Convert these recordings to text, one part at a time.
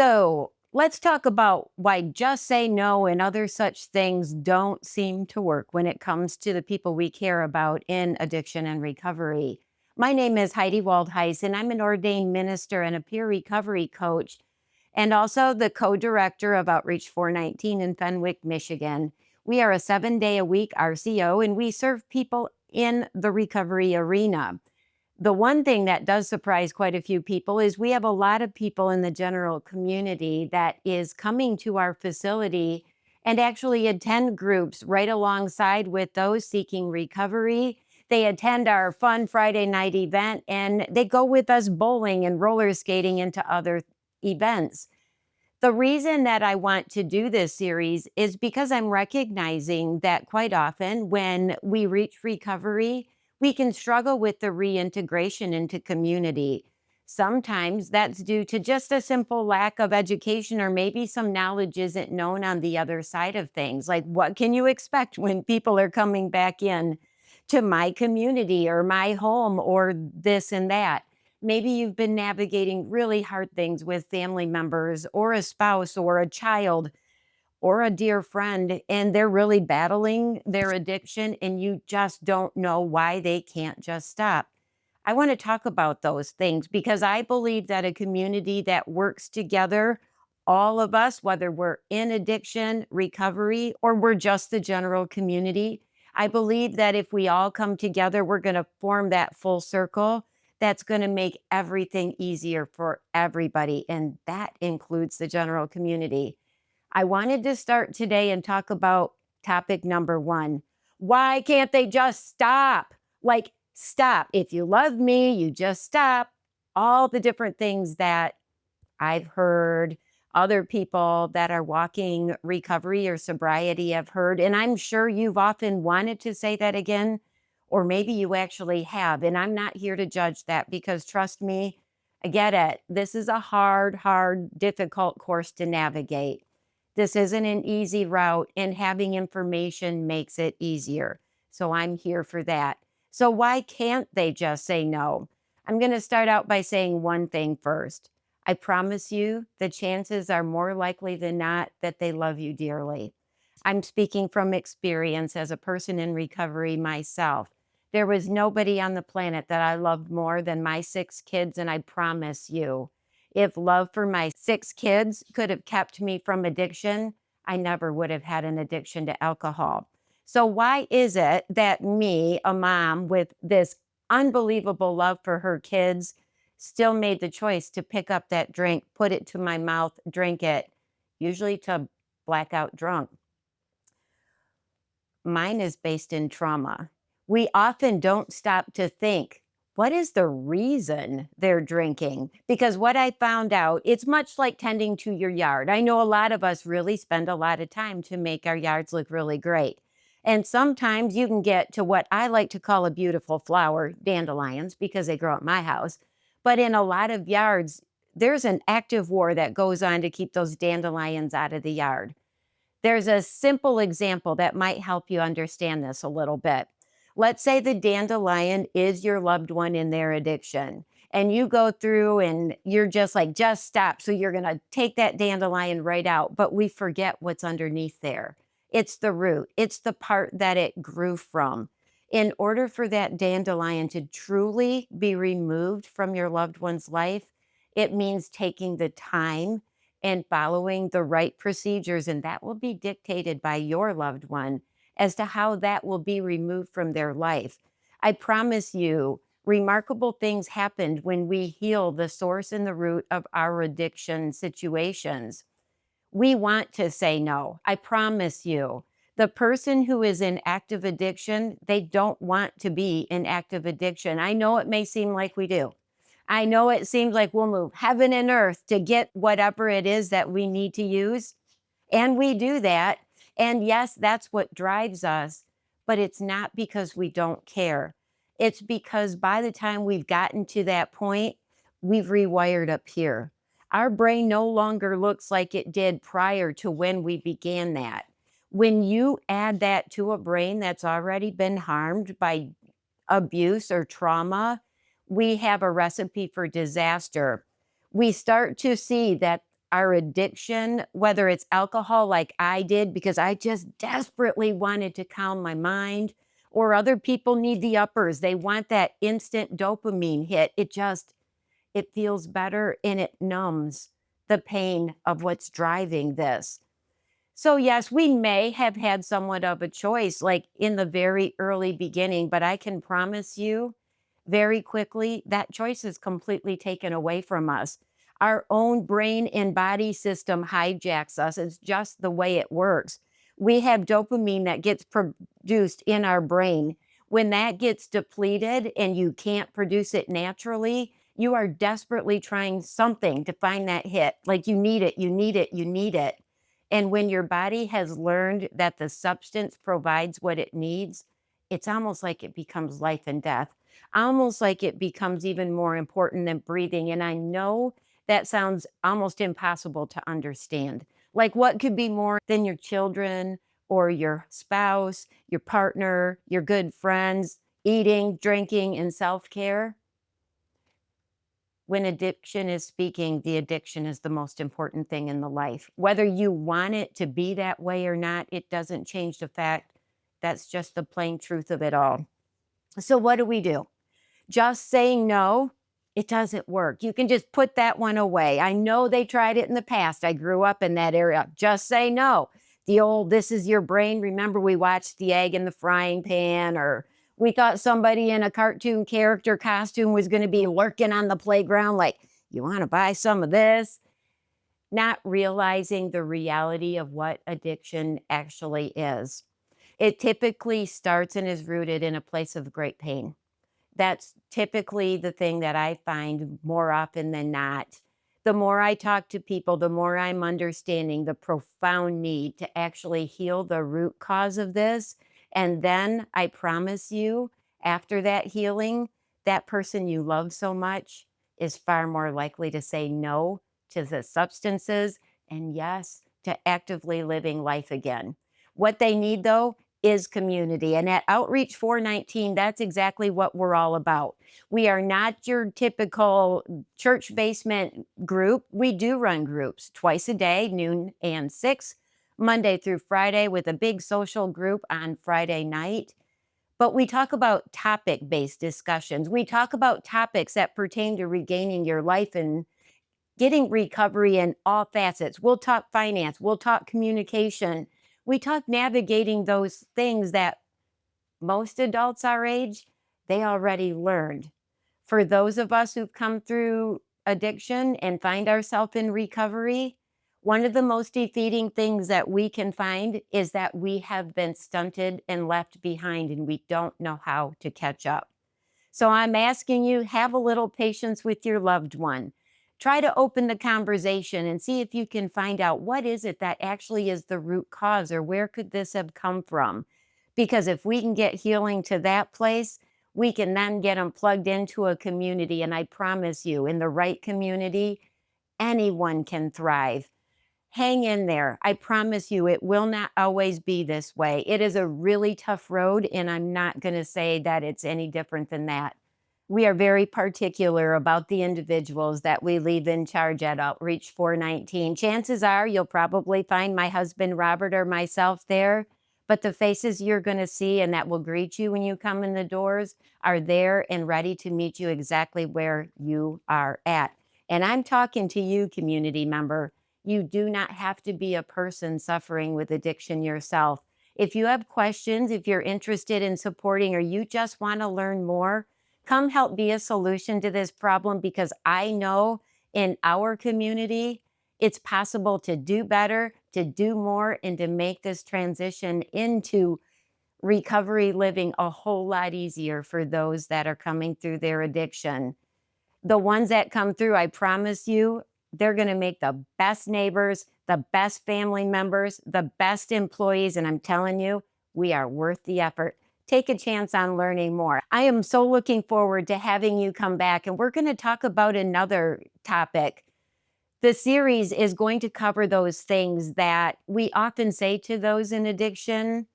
So let's talk about why just say no and other such things don't seem to work when it comes to the people we care about in addiction and recovery. My name is Heidi Woldhuis, and I'm an ordained minister and a peer recovery coach, and also the co director of Outreach 419 in Fenwick, Michigan. We are a 7-day a week RCO, and we serve people in the recovery arena. The one thing that does surprise quite a few people is we have a lot of people in the general community that is coming to our facility and actually attend groups right alongside with those seeking recovery. They attend our fun Friday night event and they go with us bowling and roller skating into other events. The reason that I want to do this series is because I'm recognizing that quite often when we reach recovery, we can struggle with the reintegration into community. Sometimes that's due to just a simple lack of education, or maybe some knowledge isn't known on the other side of things. Like, what can you expect when people are coming back in to my community or my home or this and that? Maybe you've been navigating really hard things with family members or a spouse or a child or a dear friend, and they're really battling their addiction, and you just don't know why they can't just stop. I want to talk about those things because I believe that a community that works together, all of us, whether we're in addiction, recovery, or we're just the general community, I believe that if we all come together, we're going to form that full circle that's going to make everything easier for everybody. And that includes the general community. I wanted to start today and talk about topic number one. Why can't they just stop? Like, stop. If you love me, you just stop. All the different things that I've heard other people that are walking recovery or sobriety have heard. And I'm sure you've often wanted to say that again, or maybe you actually have. And I'm not here to judge that because trust me, I get it. This is a hard, difficult course to navigate. This isn't an easy route, and having information makes it easier. So I'm here for that. So, why can't they just say no? I'm going to start out by saying one thing first. I promise you, the chances are more likely than not that they love you dearly. I'm speaking from experience as a person in recovery myself. There was nobody on the planet that I loved more than my 6 kids, and I promise you, if love for my 6 kids could have kept me from addiction, I never would have had an addiction to alcohol. So, why is it that me, a mom with this unbelievable love for her kids, still made the choice to pick up that drink, put it to my mouth, drink it, usually to blackout drunk? Mine is based in trauma. We often don't stop to think, what is the reason they're drinking? Because what I found out, it's much like tending to your yard. I know a lot of us really spend a lot of time to make our yards look really great. And sometimes you can get to what I like to call a beautiful flower, dandelions, because they grow at my house. But in a lot of yards, there's an active war that goes on to keep those dandelions out of the yard. There's a simple example that might help you understand this a little bit. Let's say the dandelion is your loved one in their addiction, and you go through and you're just like, just stop. So you're going to take that dandelion right out, but we forget what's underneath there. It's the root, it's the part that it grew from. In order for that dandelion to truly be removed from your loved one's life, it means taking the time and following the right procedures, and that will be dictated by your loved one as to how that will be removed from their life. I promise you, remarkable things happened when we heal the source and the root of our addiction situations. We want to say no. I promise you. The person who is in active addiction, they don't want to be in active addiction. I know it may seem like we do. I know it seems like we'll move heaven and earth to get whatever it is that we need to use. And we do that. And yes, that's what drives us. But it's not because we don't care. It's because by the time we've gotten to that point, we've rewired up here. Our brain no longer looks like it did prior to when we began that. When you add that to a brain that's already been harmed by abuse or trauma, we have a recipe for disaster. We start to see that our addiction, whether it's alcohol like I did because I just desperately wanted to calm my mind, or other people need the uppers. They want that instant dopamine hit. It feels better and it numbs the pain of what's driving this. So, yes, we may have had somewhat of a choice, like in the very early beginning, but I can promise you very quickly that choice is completely taken away from us. Our own brain and body system hijacks us. It's just the way it works. We have dopamine that gets produced in our brain. When that gets depleted and you can't produce it naturally, you are desperately trying something to find that hit. Like you need it, you need it, you need it. And when your body has learned that the substance provides what it needs, it's almost like it becomes life and death, almost like it becomes even more important than breathing. And I know that sounds almost impossible to understand. Like, what could be more than your children or your spouse, your partner, your good friends, eating, drinking, and self care? When addiction is speaking, the addiction is the most important thing in the life. Whether you want it to be that way or not, it doesn't change the fact that's just the plain truth of it all. So, what do we do? Just saying no, it doesn't work. You can just put that one away. I know they tried it in the past. I grew up in that area. Just say no. The old, this is your brain. Remember, we watched the egg in the frying pan, or we thought somebody in a cartoon character costume was going to be lurking on the playground, like, you want to buy some of this? Not realizing the reality of what addiction actually is. It typically starts and is rooted in a place of great pain. That's typically the thing that I find more often than not. The more I talk to people, the more I'm understanding the profound need to actually heal the root cause of this. And then I promise you, after that healing, that person you love so much is far more likely to say no to the substances and yes to actively living life again. What they need, though, is community. And at Outreach 419, that's exactly what we're all about. We are not your typical church basement group. We do run groups twice a day, noon and 6, Monday through Friday, with a big social group on Friday night. But we talk about topic based discussions. We talk about topics that pertain to regaining your life and getting recovery in all facets. We'll talk finance, we'll talk communication, we talk navigating those things that most adults our age, they already learned. For those of us who've come through addiction and find ourselves in recovery, one of the most defeating things that we can find is that we have been stunted and left behind and we don't know how to catch up. So I'm asking you, have a little patience with your loved one. Try to open the conversation and see if you can find out what is it that actually is the root cause, or where could this have come from? Because if we can get healing to that place, we can then get them plugged into a community. And I promise you, in the right community, anyone can thrive. Hang in there. I promise you, it will not always be this way. It is a really tough road, and I'm not going to say that it's any different than that. We are very particular about the individuals that we leave in charge at Outreach 419. Chances are you'll probably find my husband Robert or myself there, but the faces you're going to see and that will greet you when you come in the doors are there and ready to meet you exactly where you are at. And I'm talking to you, community member. You do not have to be a person suffering with addiction yourself. If you have questions, if you're interested in supporting, or you just want to learn more, come help be a solution to this problem, because I know in our community, it's possible to do better, to do more, and to make this transition into recovery living a whole lot easier for those that are coming through their addiction. The ones that come through, I promise you, they're going to make the best neighbors, the best family members, the best employees. And I'm telling you, we are worth the effort. Take a chance on learning more. I am so looking forward to having you come back, and we're going to talk about another topic. The series is going to cover those things that we often say to those in addiction,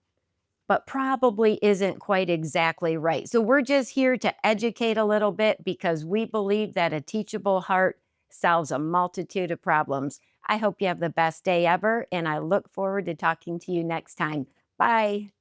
but probably isn't quite exactly right. So we're just here to educate a little bit because we believe that a teachable heart solves a multitude of problems. I hope you have the best day ever, and I look forward to talking to you next time. Bye.